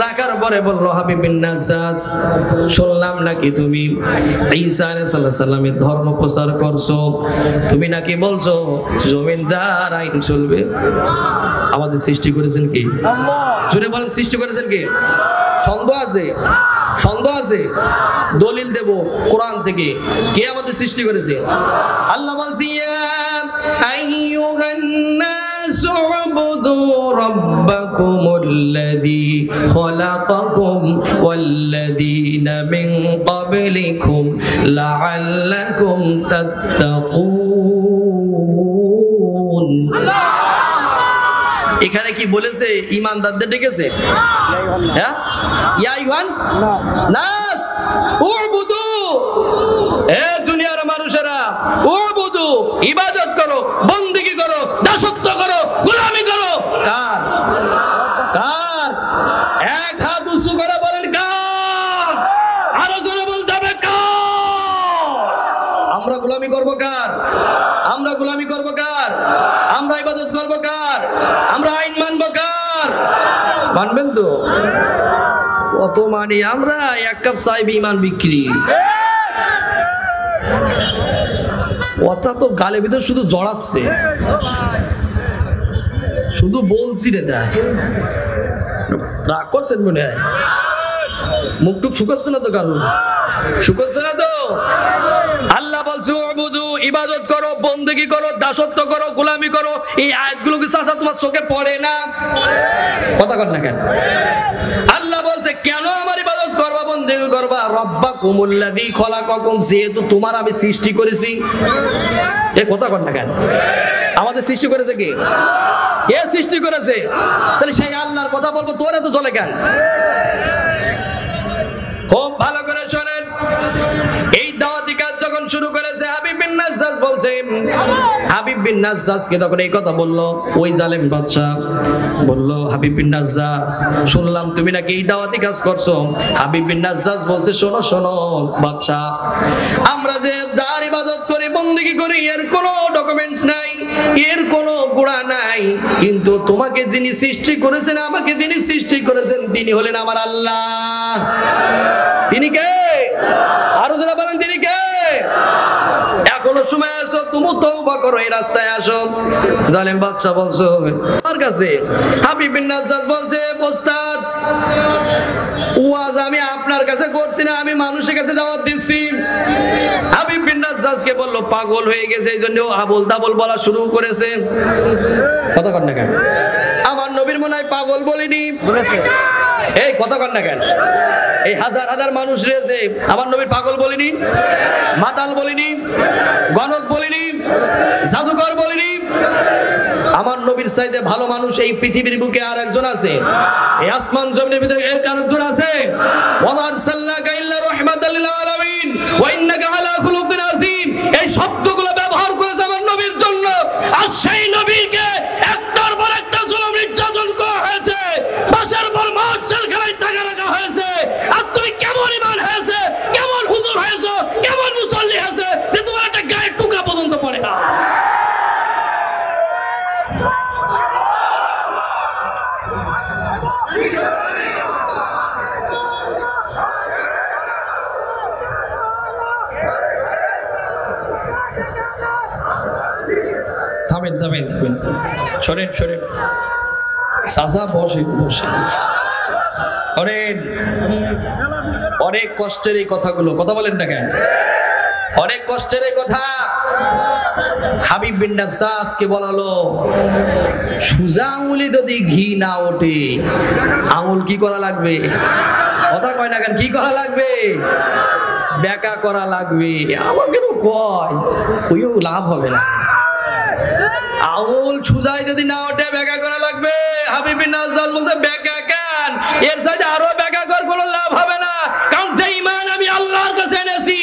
রাখার পরে বললো, হাবিব বিন নাজ্জার, শুনলাম নাকি তুমি ঈসা আলাইহিস সালামের ধর্ম প্রচার করছো, তুমি নাকি বলছো জমিন যার আইন চলবে। আমাদের সৃষ্টি করেছেন কি? জোরে বলেন, সৃষ্টি করেছেন কি? সন্দেহ আছে? সন্দেহ আছে? দলিল দেব কোরআন থেকে। কে আমাদের সৃষ্টি করেছে? আল্লাহ বলছে, ইয়া আইয়ুহান নাসু উবুদু রাব্বাকুমুল্লাযী খালাকাকুম ওয়াল্লাযীনা মিন ক্বাবলিকুম লাআল্লাকুম তাত্তাকুন। এখানে কি বলেছে? ঈমানদারদের ডেকেছে। হ্যাঁ, ইয়া আইয়ুহান নাস উবুদু, এ দুনিয়ার মানুষেরা, উবুদু, ইবাদত করো, বন্দেগী করো, দাস দাসত্ব করো, গোলামি করো। কার? কার? এক হাত উঁচু করে বলেন কার? আরো জোরে বলতে হবে কার? আমরা গোলামি করবো কার? আমরা গোলামি করবো কার? আমরা ইবাদত করবো কার? আমরা আইন মানবো কার? মানবেন তো? কত মানি আমরা? এক কাপ চাই বিমান বিক্রি। কথা তো গালে ভিতর শুধু জড়াচ্ছে, শুধু বলছি রে। তাই রাগ করছেন মনে হয়? মুখটুক শুকাচ্ছে না তো? কারণ শুকাচ্ছে না তো? আল্লাহ বলছে উবুদু, ইবাদত করো, বন্দেগী করো, দাসত্ব করো, গোলামি করো। এই আয়াতগুলো কি চাচা তোমার চোখে পড়ে না? কথা কর না কেন? আল্লাহ বলছে কেন আমার ইবাদত করবা, বন্দেগী করবা? রব্বাকুমুল্লাযী খলাকাকুম, যেহেতু তোমার আমি সৃষ্টি করেছি। এ কথা কর না কেন? আমাদের সৃষ্টি করেছে কে? কে সৃষ্টি করেছে? তাহলে সেই আল্লাহর কথা বলবো, তোর এত চলে কেন? খুব ভালো করে শোনেন, এই দাওয়াতি কাজ যখন শুরু করেছে হাবিব বিন নাজ্জাজ বলছেন, হাবিব বিন নাজ্জাজকে তখন এই কথা বললো ওই জালেম বাদশা, বললো হাবিব বিন নাজ্জাজ শুনলাম তুমি নাকি এই দাওয়াতি কাজ করছো। হাবিব বিন নাজ্জাজ বলছে শোনো শোনো বাদশা, আমরা যে যার ইবাদত করি, বন্দেগী করি, এর কোনো ডকুমেন্টস নাই, এর কোনো গুণা নাই, কিন্তু তোমাকে যিনি সৃষ্টি করেছেন, আমাকে যিনি সৃষ্টি করেছেন, তিনি হলেন আমার আল্লাহ। তিনি কে? আরো যারা বলেন তিনি কে? এখনো সময় আসো, তুমি তওবা করো, এই রাস্তায় আসো। জালেম বাদশা বলছো আমার কাছে। হাবিব বিন নাজ্জাজ বলছে ওস্তাদ, ওয়াজ আমি আপনার কাছে করছি না, আমি মানুষের কাছে দাওয়াত দিচ্ছি। হাবিব বিন নাজ্জাজকে বললো পাগল হয়ে গেছে, এই জন্য আবল তাবল বলা শুরু করেছে। কথা কর না কেন? আমার নবীর মনে হয় পাগল বলিনি, এই কথা কর না কেন? এই হাজার হাজার মানুষ রয়েছে, আমার নবীর পাগল বলিনি, মাতাল বলিনি, গণক বলিনি, জাদুকর বলিনি। আমার নবীর চাইতে ভালো মানুষ এই পৃথিবীর বুকে আর একজন আছে, এই আসমান জমিনের ভিতরে একজন আছে। ওয়া আরসালনাকা ইল্লা রাহমাতাল লিল আলামিন ওয়া ইন্নাকা আলা খুলুকিন আযীম, এই শব্দগুলো ব্যবহার করেছে আমার নবীর জন্য। আর সেই নবীকে একটার পর একটা জুলুম নির্যাতন করা হয়েছে, বাসার পর মাস জেলখানায় টাকা রাখা হয়েছে। আর তুমি কেমন ইমান হয়েছে, কেমন হুজুর হয়েছে, কেমন মুসল্লি হয়েছে যে তোমার একটা গায়ের টুকা পর্যন্ত পড়ে না। থামেন থামেন থামেন, সরেন সরেন, সাজা বসে বসে। অনেক কষ্টের এই কথাগুলো, কথা বলেন না কেন? অনেক কষ্টের এই কথা। হাবিব বিন নাজ্জাজকে বলালো সুজা আঙুলে যদি ঘি না ওঠে, আঙুল কি করা লাগবে? কথা কয় না কেন? কি করা লাগবে? বেঁকা করা লাগবে। আমাকে তো কয় কইও লাভ হবে না, আঙুল সুজায় যদি না ওঠে বেঁকা করা লাগবে। হাবিব বিন নাজ্জাজ বলছে বেঁকা কেন? এর সাথে আরো বেঁকা করার কোনো লাভ হবে না, কারণ যে ঈমান আমি আল্লাহর কাছে এনেছি,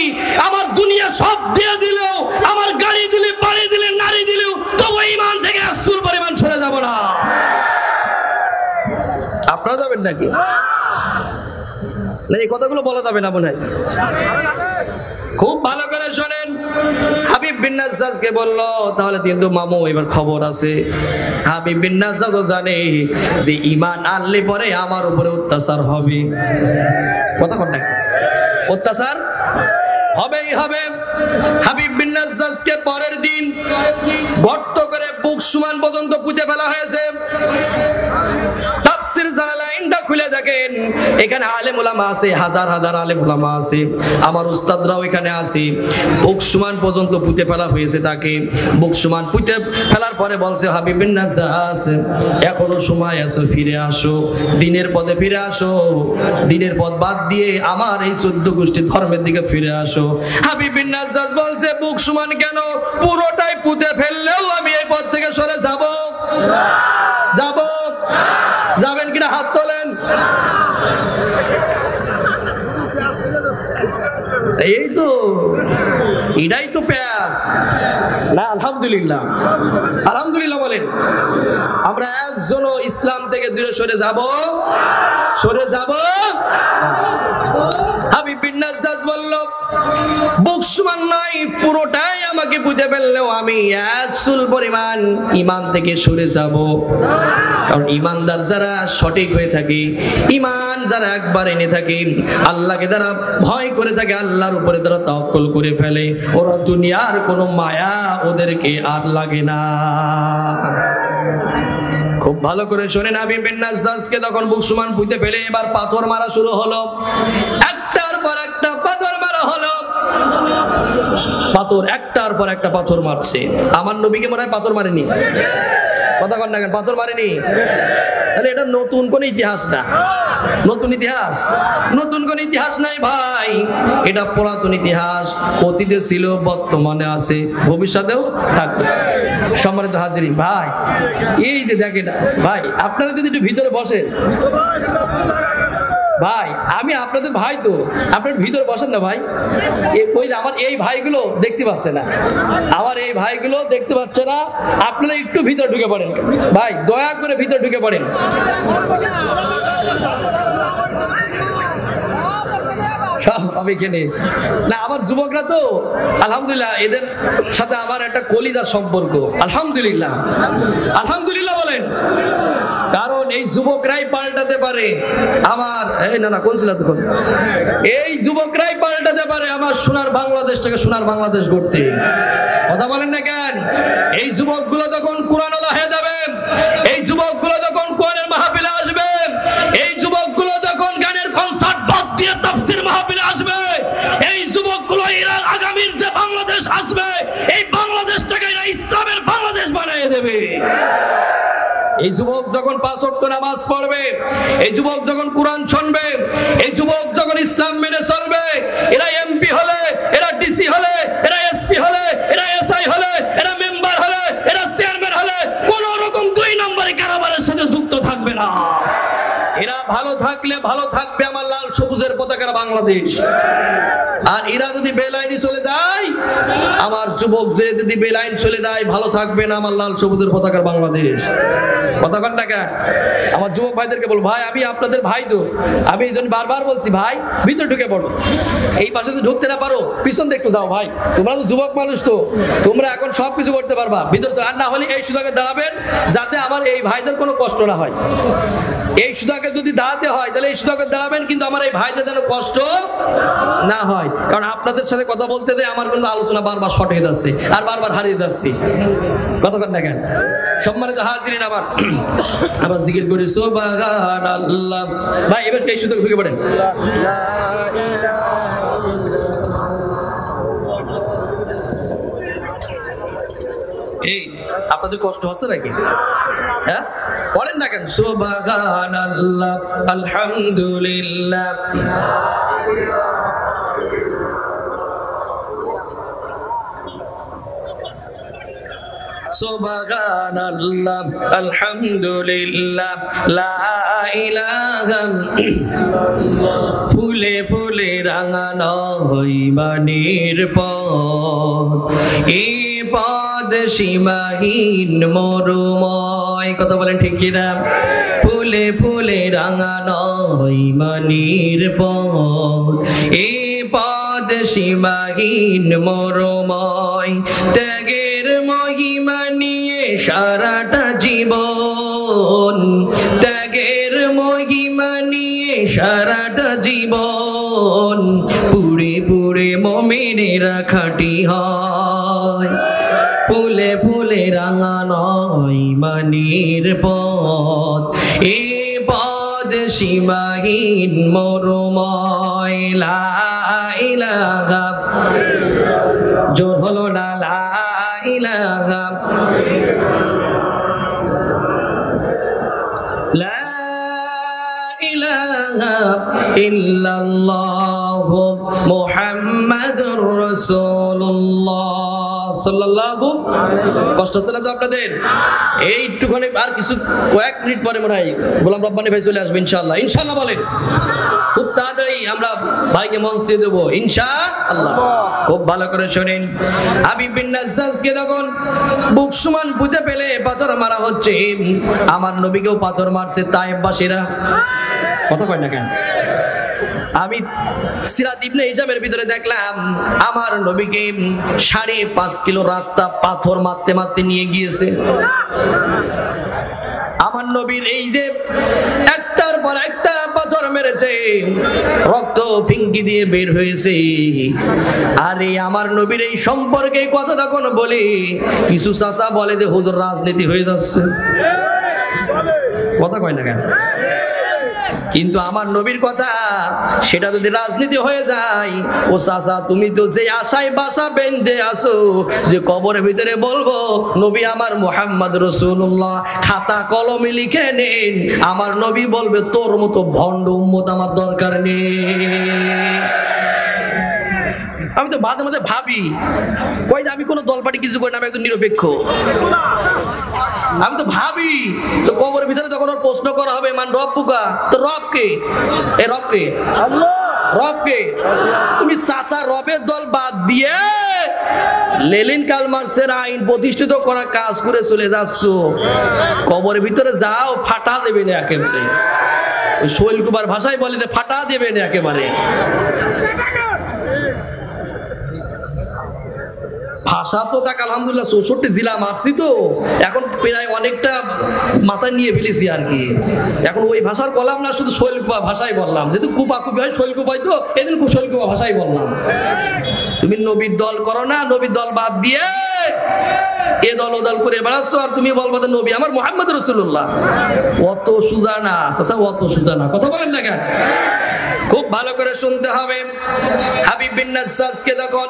আমার দুনিয়া সব দিয়ে দিলেও, আমার গাড়ি দিলে, বাড়ি দিলে, নারী দিলেও, তবু ঈমান থেকে একচুল পরিমাণ সরে যাব না। আপনারা যাবেন নাকি? না, এই কথাগুলো বলা যাবে না মনে হয়। খুব ভালো করে শোনেন, হাবিব বিন নাজ্জাজকে বলল তাহলে কিন্তু মামু এবার খবর আছে। হাবিব বিন নাজ্জাজও জানে যে ঈমান আনলে পরে আমার উপরে অত্যাচার হবে। কথা কর না, অত্যাচার হবেই হবে। হাবিব বিন নাজ্জাজকে পরের দিন গর্ত করে বুক সমান পর্যন্ত পুঁতে ফেলা হয়েছে। তাফসীর জালালাইনটা খুলে দেখেন, এখানে আলেম উলামা আছে, হাজার হাজার আলেম উলামা আছে, আমার উস্তাদরাও এখানে আছে। বুক সমান পর্যন্ত পুঁতে ফেলা হয়েছে তাকে। বুক সমান পুঁতে ফেলার পরে বলছে হাবিব বিন নাজ্জাজ এখনো সময় আছে, ফিরে আসো, দিনের পথে ফিরে আসো, দিনের পথ বাদ দিয়ে আমার এই 14 গোষ্ঠী ধর্মের দিকে ফিরে আসো। হাবিব বিন নাজ্জাজ বলছে বুক সমান কেন, পুরোটাই পুঁতে ফেললেও আমি এই পথ থেকে সরে যাব। যাব, যাবেন কিনা হাত তোলেন। এই তো এটাই তো পেঁয়াজ না। আলহামদুলিল্লাহ, আলহামদুলিল্লাহ বলেন। আমরা একজনও ইসলাম থেকে দূরে সরে যাব হাবিব বিন নাজ্জাজ বলল, বুক সমান নয়, পুরোটাই আমাকে বুঝে ফেললেও আমি এক চুল পরিমাণ ঈমান থেকে সরে যাব। কারণ ঈমানদার যারা সঠিক হয়ে থাকে, ঈমান যারা একবার এনে থাকে, আল্লাহকে যারা ভয় করে থাকে, আল্লাহর উপরে তারা তাওয়াক্কুল করে ফেলে, ওরা দুনিয়ার কোনো মায়া ওদেরকে আর লাগে না। খুব ভালো করে শোনেন, হাবিব বিন নাজ্জাজকে তখন বুক সমান পুঁতে ফেলে এবার পাথর মারা শুরু হলো। একটার পর একটা পাথর মারা হলো। পাথর একটার পর একটা পাথর মারছে। আমার নবীকে মনে হয় পাথর মারেনি, কথা কন না কেন? পাথর মারেনি। তাহলে এটা নতুন কোন ইতিহাস না, নতুন ইতিহাস, নতুন কোন ইতিহাস নাই ভাই, এটা পুরাতন ইতিহাস। অতীতে ছিল, বর্তমানে আছে, ভবিষ্যতেও থাকবে। সম্মানিত হাজিরিন ভাই, এই যে দেখেন ভাই, আপনারা যদি একটু ভিতরে বসেন ভাই, আমি আপনাদের ভাই, তো আপনার ভিতরে বসেন না ভাই। ওই আমার এই ভাইগুলো দেখতে পাচ্ছে না, আমার এই ভাইগুলো দেখতে পাচ্ছে না। আপনারা একটু ভিতরে ঢুকে পড়েন ভাই, দয়া করে ভিতরে ঢুকে পড়েন। না, আমার যুবকরা তো আলহামদুলিল্লাহ, এদের সাথে আমার একটা কলিজার সম্পর্ক। আলহামদুলিল্লাহ, আলহামদুলিল্লাহ বলেন। কারণ এই যুবকরাই পাল্টাতে পারে আমার, না কোন ছিল তখন, এই যুবকরাই পাল্টাতে পারে আমার সোনার বাংলাদেশটাকে সোনার বাংলাদেশ করতে। কথা বলেন না কেন? এই যুবকগুলো তখন কোরআন ওয়ালা হয়ে যাবে, এই যুবকগুলো তখন কোরআনের মাহফিলে আসবে, এই যুবকগুলো তখন গানের কনসার্ট বাদ দিয়ে তাফসীর মাহফিলে আসবে, এই যুবকগুলো এরা আগামীর যে বাংলাদেশ আসবে, এই বাংলাদেশটাকে এরা ইসলামের বাংলাদেশ বানিয়ে দেবে। এই যুবক যখন 5 ওয়াক্ত নামাজ পড়বে, এই যুবক যখন কোরআন শুনবে, এই যুবক যখন ইসলাম মেনে চলবে, এরা এমপি হলে, এরা ডিসি হলে, এরা এসপি হলে, এরা এসআই হলে, এরা মেম্বার হলে, এরা চেয়ারম্যান হলে, কোন রকম 2 নম্বরে কারবারের সাথে যুক্ত থাকবে না। এরা ভালো থাকলে ভালো থাকবে আমার লাল সবুজের পতাকার বাংলাদেশ। আর এরা যদি বেলাইনে চলে যায়, আমার যুবকদের যদি বেলাইন চলে যায়, ভালো থাকবে না আমার লাল সবুজের পতাকার বাংলাদেশ। কথা কন না কেন? আমার যুবক ভাইদেরকে বল, ভাই আমি আপনাদের ভাই, তো আমি এই জন্য বারবার বলছি ভাই ভিতরে ঢুকে পড়ো। এই পাশে যদি ঢুকতে না পারো পিছন দেখতে দাও ভাই, তোমরা তো যুবক মানুষ, তো তোমরা এখন সবকিছু করতে পারবা। ভিতরে তো আর না হলে এই সুযোগে দাঁড়াবেন, যাতে আমার এই ভাইদের কোনো কষ্ট না হয়। এই সুযোগে যদি দাঁড়াতে হয় তাহলে এই সুযোগে দাঁড়াবেন, কিন্তু আমার এই ভাইদের যেন কষ্ট না হয়। কারণ আপনাদের সাথে কথা বলতে দেয় আমার কিন্তু আলোচনা বারবার শর্ট হয়ে যাচ্ছে আর বারবার হারিয়ে যাচ্ছি। কথা কন না কেন? সম্মানিত হাজিরিন, আমরা জিকির করি সুবহানাল্লাহ। ভাই এবার এই সুযোগে ঢুকে পড়েন। এই আপনাদের কষ্ট হচ্ছে নাকি? হ্যাঁ, পড়েন না কেন? সুবহানাল্লাহ, আলহামদুলিল্লাহ, সুবহানাল্লাহ, আলহামদুলিল্লাহ, লা ইলাহা ইল্লাল্লাহ। ফুলে ফুলে রাঙানো ঈমানের পথ, এই পদ সীমাহীন মরুময়। কথা বলেন ঠিক কিনা? ফুলে ফুলে রাঙানো ঈমানের পথ, এই পদ সীমাহীন মরুময়। ত্যাগের মহিমা নিয়ে সারাটা জীবন, ত্যাগের মহিমা নিয়ে সারাটা জীবন, পুড়ে পুড়ে মুমিনেরা খাঁটি হয়। ফুলে ফুলে রাঙানো ঈমানের পথ, এই পদ সীমাহীন মরুময়। লা ইলাহা, জোর হলো না, লা ইলাহা, লা ইলাহা ইল্লাল্লাহ মুহাম্মাদুর রাসূলুল্লাহ সাল্লাল্লাহু কষ্ট হচ্ছে না তো আপনাদের? এই একটুখানি আর কিছু কয়েক মিনিট পরে মনে হয় গোলাম রব্বানী ভাই চলে আসবে ইনশাআল্লাহ। ইনশাআল্লাহ বলেন, খুব তাড়াতাড়ি আমরা ভাইকে মঞ্চ দিয়ে দেবো ইনশাআল্লাহ। খুব ভালো করে শোনেন, হাবিব বিন নাজ্জাসকে তখন বুক সমান পুঁতে ফেলে পাথর মারা হচ্ছে। আমার নবীকেও পাথর মারছে তায়েফবাসীরা। কথা কয় না কেন? আমি সিরাত ইবনে হিজামের ভিতরে দেখলাম আমার নবীকে 5.5 কিলো রাস্তা পাথর মারতে মারতে নিয়ে গিয়েছে। আমার নবীর এই যে একটার পর একটা পাথর মেরেছে, রক্ত ফিঙ্কি দিয়ে বের হয়েছে। আরে আমার নবীর এই সম্পর্কে কথা তখন বলি, কিছু চাচা বলে যে হুজুর রাজনীতি হয়ে যাচ্ছে। কথা কয় না কেন? কিন্তু আমার নবীর কথা সেটা যদি রাজনীতি হয়ে যায়, ও চাচা তুমি তো যে আশায় বাসা বেঁধে আসো যে কবরের ভিতরে বলবো নবী আমার মুহাম্মদ রাসূলুল্লাহ, খাতা কলমে লিখে নেন। আমার নবী বলবে তোর মতো ভণ্ড উম্মত আমার দরকার নেই। আমি তো মাঝে মাঝে ভাবি, ওই যে আমি কোনো দলপাটি কিছু করি না, আমি একদম নিরপেক্ষ। আমি তো ভাবি তো কবরের ভিতরে যখন ওর প্রশ্ন করা হবে মান রব্বুকা, তো রবকে, এ রবকে আল্লাহ, রবকে তুমি চাচা রবের দল বাদ দিয়ে লেনিন কার্ল মার্কসের আইন প্রতিষ্ঠিত করার কাজ করে চলে যাচ্ছ। কবরের ভিতরে যাও, ফাটা দেবে না একেবারে। ওই শৈল কুমার ভাষায় বলে যে ফাটা দেবে না একেবারে। ভাষা তো তাক আলহামদুলিল্লাহ 64 জেলা মারছি, তো এখন প্রায় অনেকটা মাথায় নিয়ে ফেলেছি আর কি। এখন ওই ভাষার বললাম না, শুধু শৈলকুপা ভাষায় বললাম, যেহেতু কুপাকুপি হয় শৈলকুপাই, তো এদিন শৈলকুপা ভাষায় বললাম। তুমি নবীর দল করো না, নবীর দল বাদ দিয়ে এ দল ও দল করে বেড়াচ্ছ, আর তুমি বলবো নবী আমার মুহাম্মদ রাসূলুল্লাহ। অত সুজা না চাচা, অত সুজা না। কথা বলেন না কেন? খুব ভালো করে শুনতে হবে। হাবিব বিন নাজ্জাসকে তখন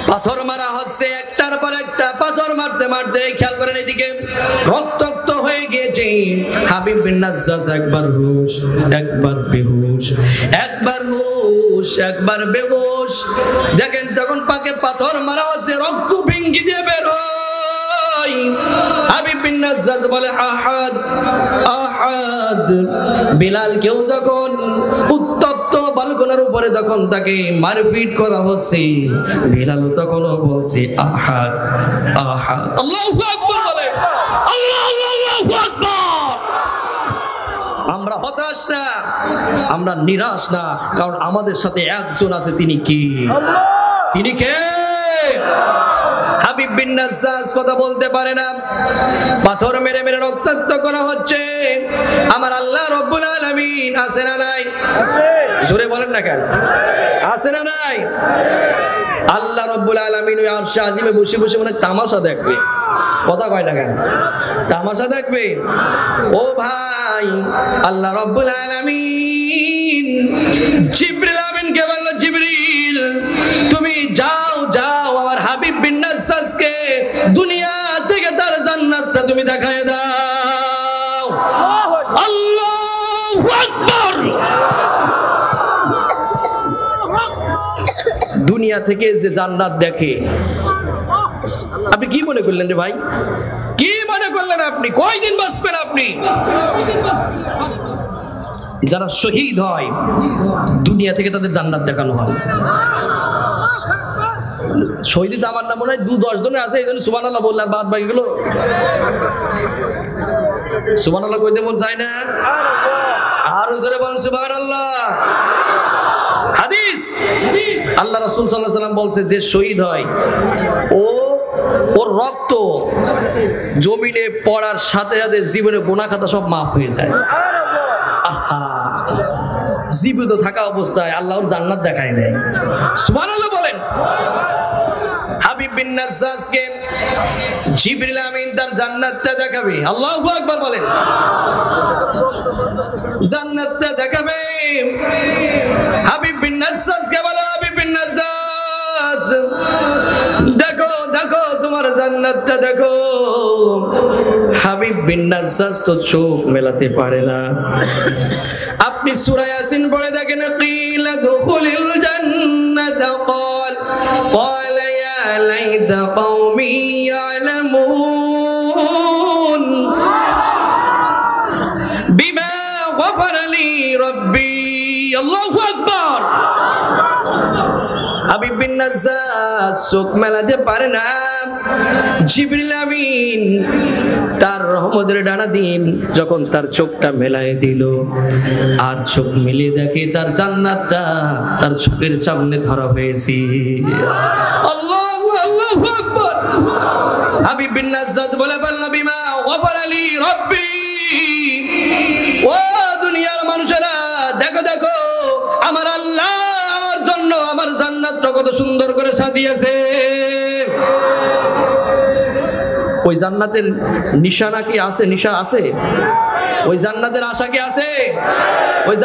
পাথর মারা হচ্ছে, একটার পর একটা পাথর মারতে মারতে, খেয়াল করেন এদিকে রক্তাক্ত হয়ে গিয়েছে হাবিব বিন নাজ্জাস। একবার হুশ, একবার বেহুশ, একবার হুশ, একবার বেহুশ। দেখেন তখন পাকে পাথর মারা হচ্ছে, রক্ত ভিঙ্গি দিয়ে বের হয়। হাবিব বিন নাজ্জাস বলে আহাদ, আহাদ। বিলাল কেউ যখন উত্তপ্ত বালকোনার উপরে যখন তাকে মারপিট করা হচ্ছে, বিলাল তখনও বলছে আহাদ, আহাদ। আল্লাহু আকবার বলে, আল্লাহ, আল্লাহু আকবার। আমরা হতাশ না, আমরা নিরাশ না, কারণ আমাদের সাথে একজন আছে। তিনি কি? তিনি কে? হাবিব বিন নাজ্জাস কথা বলতে পারে না, পাথর মেরে মেরে রক্তাক্ত করা হচ্ছে। আমার আল্লাহ রব্বুল আলামিন আছে না নাই? আছে। জোরে বলেন না কেন? আছে না নাই? আল্লাহ রব্বুল আলামিন ওই আরশে আজিমে বসে বসে মানে তামাশা দেখবে। কথা কয় না কেন? তামাশা দেখবে। ও ভাই, আল্লাহ রব্বুল আলামিন জিবরিল আমিনকে বলল, জিবরিল তুমি যাও, যাও আমার হাবিব বিন নাজ্জাসকে দুনিয়া থেকে তার জান্নাতটা তুমি দেখায় দাও। আল্লাহু আকবার। দুনিয়া থেকে যে জান্নাত দেখে, আপনি কি মনে করলেন রে ভাই? কি মনে করলেন আপনি? কয়দিন বাঁচবেন আপনি? যারা শহীদ হয় দুনিয়া থেকে তাদের জান্নাত দেখানো হয়। শহীদ আমার নাম মনে হয় 2-10 জনের আছে, এই জন্য সুবহানাল্লাহ বললাম, বাদ বাকি গুলো সুবহানাল্লাহ কইতে মন চায় না। আর জোরে বলেন সুবহানাল্লাহ। হাদিস, আল্লাহ রাসূল সাল্লাল্লাহু আলাইহি ওয়াসাল্লাম বলছে যে শহীদ হয় ওর রক্ত জমিনে পড়ার সাথে সাথে জীবনের গুনাহ খাতা সব মাফ হয়ে যায়। আহা, জীবিত থাকা অবস্থায় আল্লাহর জান্নাত দেখায় দেয়। সুবহানাল্লাহ বলেন। হাবিব বিন নাজ্জাসকে জিবরিল আমিন তার জান্নাতটা দেখাবে। আল্লাহু আকবার বলেন। জান্নাতটা দেখাবে। হাবিব বিন নাজ্জাসকে বলে, হাবিব বিন নাজ্জাস দেখো, দেখো তোমার জান্নাতটা দেখো। হাবিব বিন নাজ্জাস তো চোখ মেলাতে পারে না। আপনি সূরা ইয়াসিন পড়ে দেখেন, কিলা দুখুলিল জান্নাত ক্বাল ক্বালা ইয়া ليت قومي يعلمون بما غفر لي ربي الله أكبر হাবিব বিন নাজ্জার চোখ মেলাতে পারে না। জিবরিল আমিন তার রহমতের ডানা দিয়ে যখন তার চোখটা মেলায় দিল, আর চোখ মিলিয়ে দেখে তার জান্নাতটা তার চোখের সামনে ধরা হয়েছে। আল্লাহু আল্লাহু আকবার। হাবিব বিন নাজ্জার বলে বলল বিমা গফারা লি রব্বি, ও দুনিয়ার মানুষেরা দেখো দেখো আমার আল্লাহ আমার জন্য আমার জান্নাতটা কত সুন্দর করে সাজিয়েছে। ওই জান্নাতের নিশানা কি আছে? নিশা আছে? ওই জান্নাতের আশা কি আছে? ওই